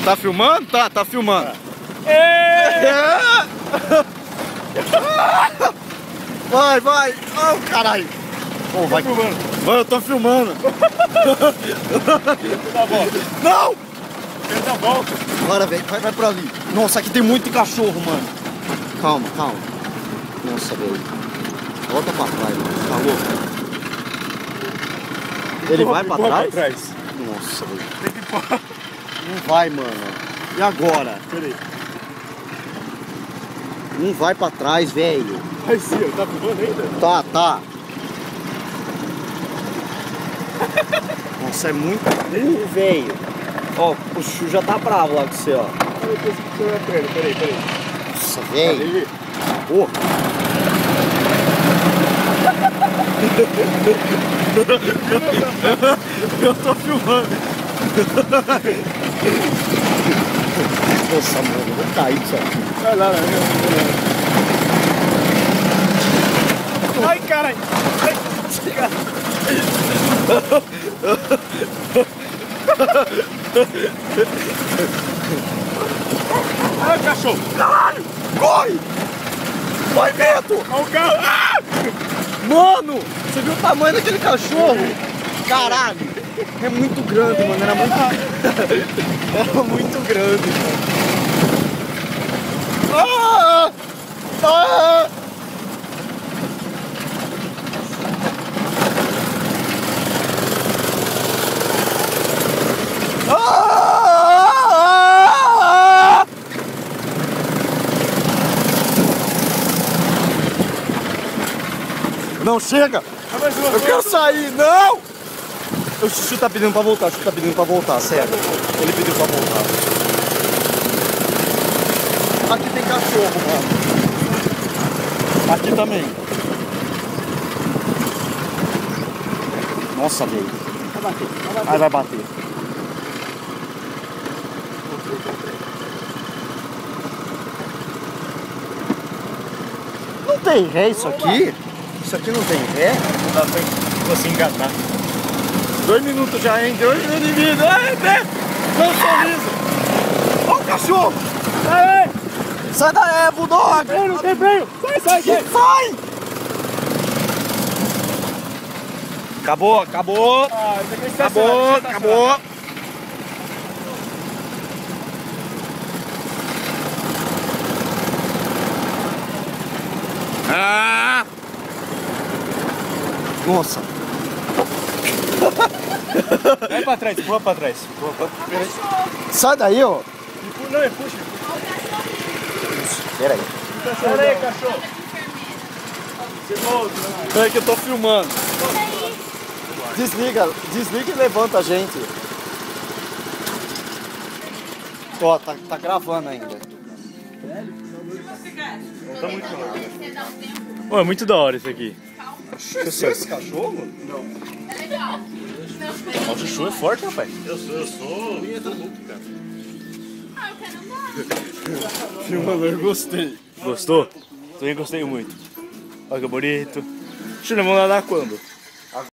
Tá filmando? Tá filmando. Vai. Oh, caralho. Oh, vai. Filmando. Mano, eu tô filmando. Dá volta. Não! Ele dá volta. Bora, velho. Vai pra ali. Nossa, aqui tem muito cachorro, mano. Calma. Nossa, velho. Volta pra trás, mano. Tá louco? Ele vai pra trás? Nossa, velho. Tem que empurrar. Não vai, mano. E agora? Pera aí. Não vai pra trás, velho. Vai sim, ó. Tá filmando ainda? Tá. Nossa, é muito burro, velho. Ó, o Chu já tá bravo lá com você, ó. Eu tô segurando a perna. Peraí. Nossa, velho. Ali. Porra. Eu tô filmando. Nossa, mano, eu vou cair disso aqui. Vai lá. Ai, caralho. Ai, cachorro. Caralho! Corre! Vai, Beto! Olha o carro. Ah! Mano, você viu o tamanho daquele cachorro? Caralho! É muito grande, mano. Era muito grande. Ah! Não, chega! Eu quero sair, não! O Chuchu tá pedindo pra voltar, sério. Ele pediu pra voltar. Aqui tem cachorro, mano. Aqui também. Nossa, velho. Aí vai bater. Não tem ré isso aqui? Isso aqui não tem ré? Não dá pra você engatar. 2 minutos já, hein? 2 minutos de vida. Ai, Beto! Dá um sorriso. Olha o cachorro! Ai! Sai daí, Bulldog! Não tem freio! Sai! Sai! Acabou! Ah, isso aqui é Acabou! Ah! Nossa! Vai pra trás, empurra pra trás. Sai daí, ó! Não, puxa. Pera aí. Pera aí, cachorro. Pera aí que eu tô filmando. Desliga e levanta a gente. Ó, tá gravando ainda. Não tá muito mal. Pô, é muito da hora isso aqui. Você é esse cachorro? Não. É legal. O Chuchu é forte, rapaz. Eu sou vinheta do Hulk, cara. Ah, eu quero andar. Filmador, gostei. Gostou? Também gostei muito. Olha que bonito. Chuchu, vamos nadar quando?